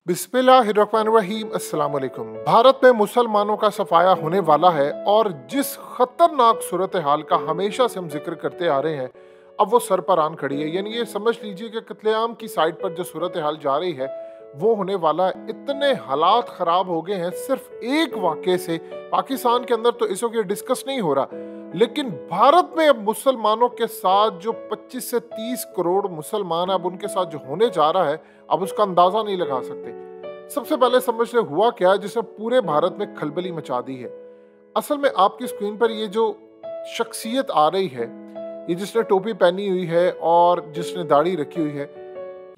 बिस्मिल्लाहिर्रहमानिर्रहीम। अस्सलाम वालेकुम। भारत में मुसलमानों का सफाया होने वाला है और जिस खतरनाक सूरत हाल का हमेशा से हम जिक्र करते आ रहे हैं, अब वो सर पर आन खड़ी है। यानी ये समझ लीजिए कि कत्लेआम की साइड पर जो सूरत हाल जा रही है वो होने वाला है। इतने हालात ख़राब हो गए हैं सिर्फ एक वाक़े से। पाकिस्तान के अंदर तो इस वक्त डिस्कस नहीं हो रहा, लेकिन भारत में अब मुसलमानों के साथ जो 25 से 30 करोड़ मुसलमान अब उनके साथ जो होने जा रहा है, अब उसका अंदाज़ा नहीं लगा सकते। सबसे पहले समझ ले हुआ क्या है जिसने पूरे भारत में खलबली मचा दी है। असल में आपकी स्क्रीन पर ये जो शख्सियत आ रही है, ये जिसने टोपी पहनी हुई है और जिसने दाढ़ी रखी हुई है,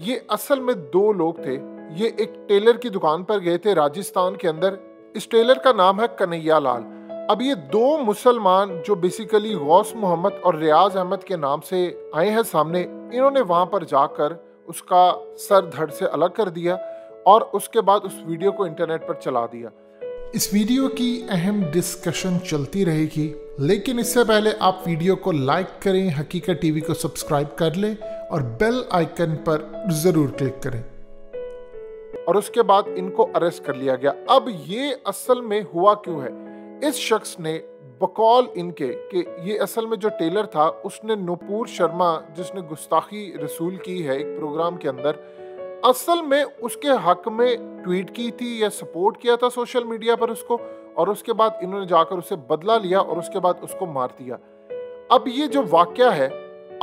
ये असल में दो लोग थे। ये एक टेलर की दुकान पर गए थे राजस्थान के अंदर। इस टेलर का नाम है कन्हैया लाल। अब ये दो मुसलमान जो बेसिकली गौस मोहम्मद और रियाज अहमद के नाम से आए हैं सामने, इन्होंने वहां पर जाकर उसका सर धड़ से अलग कर दिया और उसके बाद उस वीडियो को इंटरनेट पर चला दिया। इस वीडियो की अहम डिस्कशन चलती रहेगी, लेकिन इससे पहले आप वीडियो को लाइक करें, हकीकत टीवी को सब्सक्राइब कर लें और बेल आइकन पर ज़रूर क्लिक करें। और उसके बाद इनको अरेस्ट कर लिया गया। अब ये असल में हुआ क्यों है? इस शख्स ने बकौल इनके कि ये असल में जो टेलर था उसने नुपुर शर्मा जिसने गुस्ताखी रसूल की है एक प्रोग्राम के अंदर, असल में उसके हक में ट्वीट की थी या सपोर्ट किया था सोशल मीडिया पर उसको, और उसके बाद इन्होंने जाकर उसे बदला लिया और उसके बाद उसको मार दिया। अब ये जो वाकया है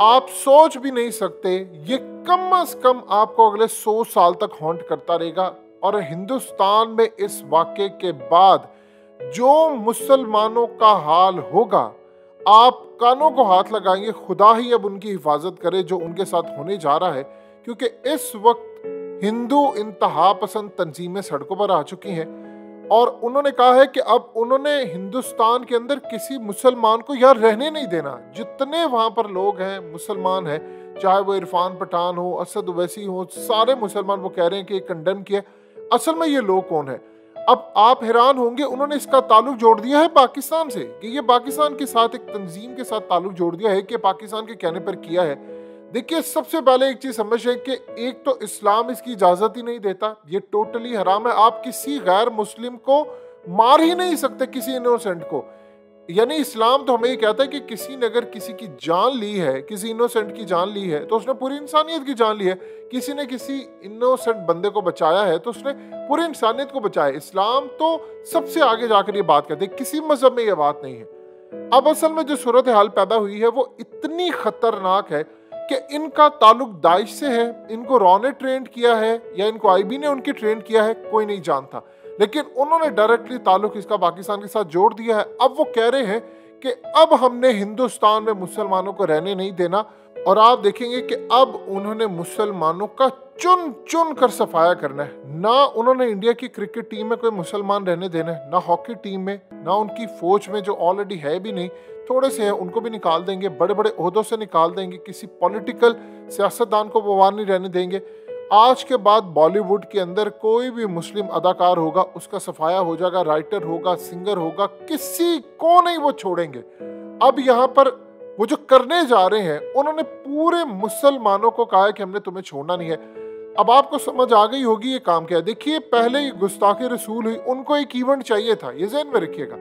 आप सोच भी नहीं सकते, ये कम से कम आपको अगले 100 साल तक हॉन्ट करता रहेगा। और हिंदुस्तान में इस वाकये के बाद जो मुसलमानों का हाल होगा, आप कानों को हाथ लगाएंगे। खुदा ही अब उनकी हिफाजत करे जो उनके साथ होने जा रहा है, क्योंकि इस वक्त हिंदू इंतहा पसंद तंजीमें सड़कों पर आ चुकी हैं और उन्होंने कहा है कि अब उन्होंने हिंदुस्तान के अंदर किसी मुसलमान को यार रहने नहीं देना। जितने वहां पर लोग हैं मुसलमान हैं, चाहे वो इरफान पठान हो, असद ओवैसी हो, सारे मुसलमान वो कह रहे हैं कि कंडेम किया। असल में ये लोग कौन है? अब आप हैरान होंगे, उन्होंने इसका ताल्लुक जोड़ दिया है पाकिस्तान से, कि ये पाकिस्तान के साथ एक तंजीम के साथ ताल्लुक जोड़ दिया है कि पाकिस्तान के कहने पर किया है। देखिए, सबसे पहले एक चीज समझ है कि एक तो इस्लाम इसकी इजाजत ही नहीं देता, ये टोटली हराम है। आप किसी गैर मुस्लिम को मार ही नहीं सकते, किसी इनोसेंट को। यानी इस्लाम तो हमें ये कहता है कि किसी ने अगर किसी की जान ली है, किसी इनोसेंट की जान ली है, तो उसने पूरी इंसानियत की जान ली है। किसी ने किसी इनोसेंट बंदे को बचाया है तो उसने पूरी इंसानियत को बचाया। इस्लाम तो सबसे आगे जाकर ये बात कहते हैं, किसी मजहब में ये बात नहीं है। अब असल में जो सूरत हाल पैदा हुई है वो इतनी खतरनाक है कि इनका ताल्लुक दाइश से है। इनको रॉ ने ट्रेन किया है या इनको आईबी ने उनकी ट्रेन किया है, कोई नहीं जानता, लेकिन उन्होंने डायरेक्टली ताल्लुक इसका पाकिस्तान के साथ जोड़ दिया है। अब वो कह रहे हैं कि अब हमने हिंदुस्तान में मुसलमानों को रहने नहीं देना, और आप देखेंगे कि अब उन्होंने मुसलमानों का चुन चुन कर सफाया करना है। ना उन्होंने इंडिया की क्रिकेट टीम में कोई मुसलमान रहने देना है, ना हॉकी टीम में, ना उनकी फौज में जो ऑलरेडी है भी नहीं, थोड़े से हैं उनको भी निकाल देंगे, बड़े बड़े ओहदों से निकाल देंगे। किसी पॉलिटिकल सियासतदान को वो वहां नहीं रहने देंगे। आज के बाद बॉलीवुड के अंदर कोई भी मुस्लिम अदाकार होगा उसका सफाया हो जाएगा, राइटर होगा, सिंगर होगा, किसी को नहीं वो छोड़ेंगे। अब यहाँ पर वो जो करने जा रहे हैं, उन्होंने पूरे मुसलमानों को कहा है कि हमने तुम्हें छोड़ना नहीं है। अब आपको समझ आ गई होगी ये काम क्या है। देखिए, पहले गुस्ताखी रसूल हुई, उनको एक इवेंट चाहिए था, ये ज़हन में रखिएगा,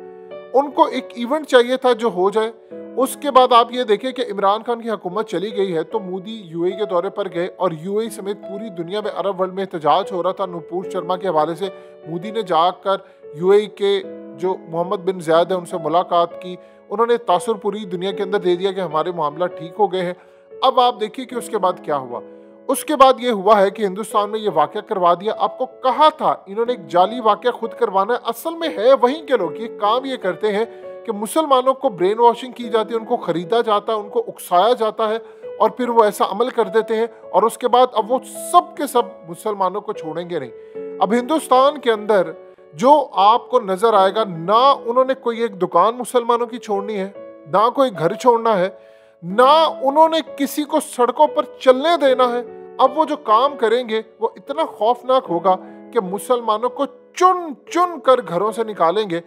उनको एक इवेंट चाहिए था जो हो जाए। उसके बाद आप ये देखें कि इमरान खान की हुकूमत चली गई है तो मोदी यूएई के दौरे पर गए और यूएई समेत पूरी दुनिया में, अरब वर्ल्ड में एहतजाज हो रहा था नुपुर शर्मा के हवाले से। मोदी ने जाकर यूएई के जो मोहम्मद बिन ज़ायद है उनसे मुलाकात की, उन्होंने तासुर पूरी दुनिया के अंदर दे दिया कि हमारे मामला ठीक हो गए हैं। अब आप देखिए कि उसके बाद क्या हुआ। उसके बाद ये हुआ है कि हिंदुस्तान में ये वाक़या करवा दिया। आपको कहा था इन्होंने एक जाली वाक़या खुद करवाना है, असल में है वहीं के लोग। ये काम ये करते हैं कि मुसलमानों को ब्रेन वॉशिंग की जाती है, उनको खरीदा जाता है, उनको उकसाया जाता है और फिर वो ऐसा अमल कर देते हैं और उसके बाद अब वो सब के सब मुसलमानों को छोड़ेंगे नहीं। अब हिंदुस्तान के अंदर जो आपको नजर आएगा, ना उन्होंने कोई एक दुकान मुसलमानों की छोड़नी है, ना कोई घर छोड़ना है, ना उन्होंने किसी को सड़कों पर चलने देना है। अब वो जो काम करेंगे वो इतना खौफनाक होगा कि मुसलमानों को चुन चुन कर घरों से निकालेंगे,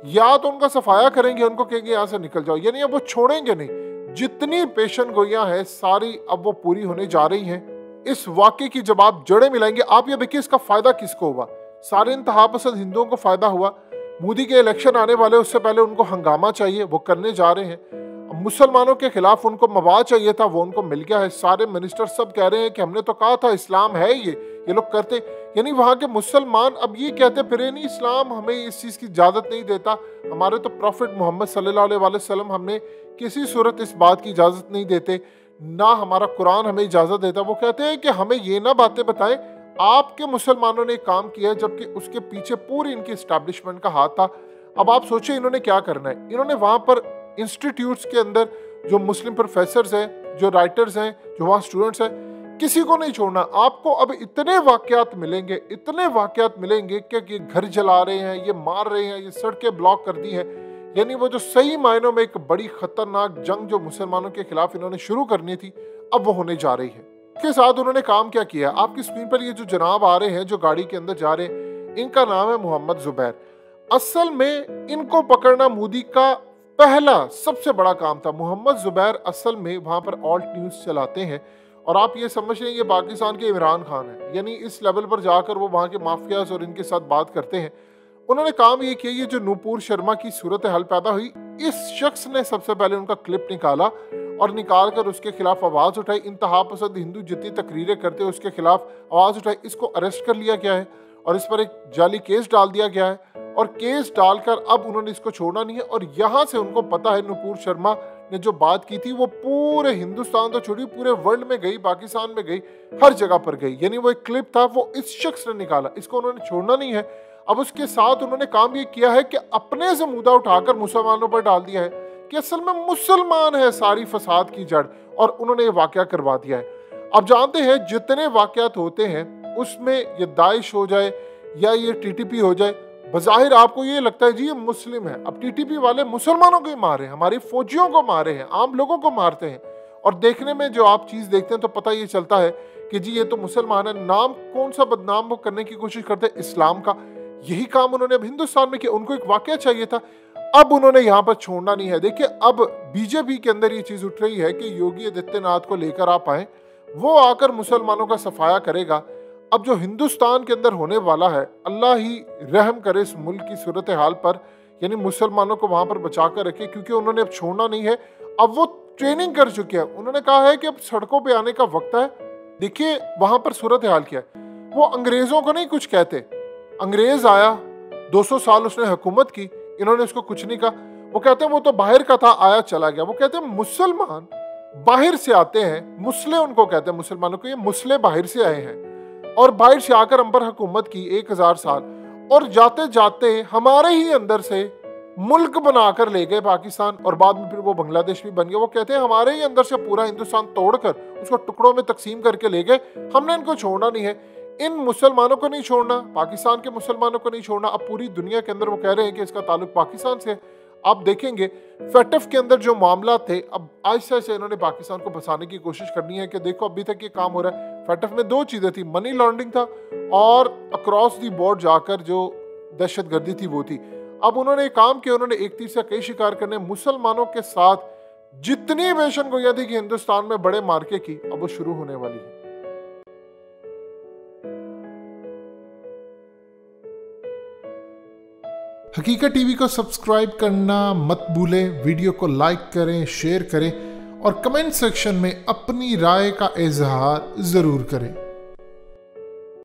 या तो उनका सफाया करेंगे, उनको कहेंगे यहाँ से निकल जाओ, यानी अब वो छोड़ेंगे नहीं। जितनी पेशन गोइयां हैं सारी अब वो पूरी होने जा रही हैं। इस वाकये की जब आप जड़ें मिलाएंगे, आप ये देखिए इसका फायदा किसको हुआ। सारे इंतहा पसंद हिंदुओं को फायदा हुआ। मोदी के इलेक्शन आने वाले, उससे पहले उनको हंगामा चाहिए, वो करने जा रहे हैं। मुसलमानों के खिलाफ उनको मवाद चाहिए था, वो उनको मिल गया है। सारे मिनिस्टर सब कह रहे हैं कि हमने तो कहा था इस्लाम है ये लोग करते। यानी वहाँ के मुसलमान अब ये कहते फिरे नहीं इस्लाम हमें इस चीज़ की इजाज़त नहीं देता, हमारे तो प्रॉफिट मोहम्मद सल्लल्लाहु अलैहि वसल्लम हमने किसी सूरत इस बात की इजाज़त नहीं देते, ना हमारा कुरान हमें इजाज़त देता। वो कहते हैं कि हमें ये ना बातें बताएं, आपके मुसलमानों ने काम किया है, जबकि उसके पीछे पूरी इनकी इस्टेब्लिशमेंट का हाथ था। अब आप सोचिए इन्होंने क्या करना है। इन्होंने वहाँ पर इंस्टीट्यूट्स के अंदर जो मुस्लिम प्रोफेसर्स हैं, जो राइटर्स हैं, जो वहाँ स्टूडेंट्स हैं, किसी को नहीं छोड़ना। आपको अब इतने वाकयात मिलेंगे कि ये घर जला रहे हैं, ये मार रहे हैं, ये सड़कें ब्लॉक कर दी हैं। यानी वो जो सही मायनों में एक बड़ी खतरनाक जंग जो मुसलमानों के खिलाफ इन्होंने शुरू करनी थी, अब वो होने जा रही है। इसके साथ उन्होंने काम क्या किया, आपकी स्क्रीन पर ये जो जनाब आ रहे हैं, जो गाड़ी के अंदर जा रहे हैं, इनका नाम है मोहम्मद जुबैर। असल में इनको पकड़ना मोदी का पहला सबसे बड़ा काम था। मोहम्मद जुबैर असल में वहाँ पर ऑल्ट न्यूज़ चलाते हैं, और आप ये समझ रहे हैं ये पाकिस्तान के इमरान खान है। यानी इस लेवल पर जाकर वो वहाँ के माफियाज और इनके साथ बात करते हैं। उन्होंने काम ये किया, ये जो नूपुर शर्मा की सूरत हाल पैदा हुई, इस शख्स ने सबसे पहले उनका क्लिप निकाला और निकाल कर उसके खिलाफ आवाज़ उठाई। इंतहा पसंद हिंदू जितनी तकरीरें करते हैं उसके खिलाफ आवाज़ उठाई। इसको अरेस्ट कर लिया गया है और इस पर एक जाली केस डाल दिया गया है, और केस डालकर अब उन्होंने इसको छोड़ना नहीं है। और यहाँ से उनको पता है नूपुर शर्मा ने जो बात की थी वो पूरे हिंदुस्तान तो छोड़ी, पूरे वर्ल्ड में गई, पाकिस्तान में गई, हर जगह पर गई। यानी वो एक क्लिप था, वो इस शख्स ने निकाला, इसको उन्होंने छोड़ना नहीं है। अब उसके साथ उन्होंने काम ये किया है कि अपने से मुद्दा उठाकर मुसलमानों पर डाल दिया है कि असल में मुसलमान है सारी फसाद की जड़, और उन्होंने ये वाकया करवा दिया है। अब जानते हैं जितने वाकयात होते हैं उसमें ये दाइश हो जाए या ये टीटीपी हो जाए, बज़ाहिर आपको ये लगता है जी ये मुस्लिम है। अब टीटीपी वाले मुसलमानों को ही मारे हैं, हमारी फौजियों को मारे हैं, आम लोगों को मारते हैं, और देखने में जो आप चीज़ देखते हैं तो पता ये चलता है कि जी ये तो मुसलमान है। नाम कौन सा बदनाम वो करने की कोशिश करते हैं, इस्लाम का। यही काम उन्होंने अब हिंदुस्तान में किया। उनको एक वाकया चाहिए था, अब उन्होंने यहाँ पर छोड़ना नहीं है। देखिए अब बीजेपी के अंदर ये चीज़ उठ रही है कि योगी आदित्यनाथ को लेकर आप आए, वो आकर मुसलमानों का सफाया करेगा। अब जो हिंदुस्तान के अंदर होने वाला है, अल्लाह ही रहम करे इस मुल्क की सूरत हाल पर, यानी मुसलमानों को वहाँ पर बचा कर रखे, क्योंकि उन्होंने अब छोड़ना नहीं है। अब वो ट्रेनिंग कर चुके हैं, उन्होंने कहा है कि अब सड़कों पे आने का वक्त है। देखिए वहाँ पर सूरत हाल क्या है, वो अंग्रेज़ों को नहीं कुछ कहते। अंग्रेज़ आया, 200 साल उसने हुकूमत की, इन्होंने उसको कुछ नहीं कहा। वो कहते हैं वो तो बाहर का था, आया चला गया। वो कहते हैं मुसलमान बाहर से आते हैं, मुसले उनको कहते हैं मुसलमानों को, ये मुसले बाहर से आए हैं और बाहर से आकर हम पर हुकूमत की 1000 साल, और जाते जाते हमारे ही अंदर से मुल्क बनाकर ले गए पाकिस्तान, और बाद में फिर वो बांग्लादेश भी बन गया। वो कहते हैं हमारे ही अंदर से पूरा हिंदुस्तान तोड़कर उसको टुकड़ों में तकसीम करके ले गए, हमने इनको छोड़ना नहीं है। इन मुसलमानों को नहीं छोड़ना, पाकिस्तान के मुसलमानों को नहीं छोड़ना। अब पूरी दुनिया के अंदर वो कह रहे हैं कि इसका ताल्लुक पाकिस्तान से है। आप देखेंगे फेटफ के अंदर जो मामला थे, अब आहिस्ता से इन्होंने पाकिस्तान को फंसाने की कोशिश करनी है कि देखो अभी तक ये काम हो रहा है। फेटफ में 2 चीज़ें थी, मनी लॉन्ड्रिंग था और अक्रॉस दी बॉर्डर जाकर जो दहशतगर्दी थी वो थी। अब उन्होंने काम किया, उन्होंने एक तीर से कई शिकार करने, मुसलमानों के साथ जितनी पेशन गोइयां थी कि हिंदुस्तान में बड़े मार्के की, अब वो शुरू होने वाली है। हकीकत टीवी को सब्सक्राइब करना मत भूलें, वीडियो को लाइक करें, शेयर करें और कमेंट सेक्शन में अपनी राय का इजहार ज़रूर करें।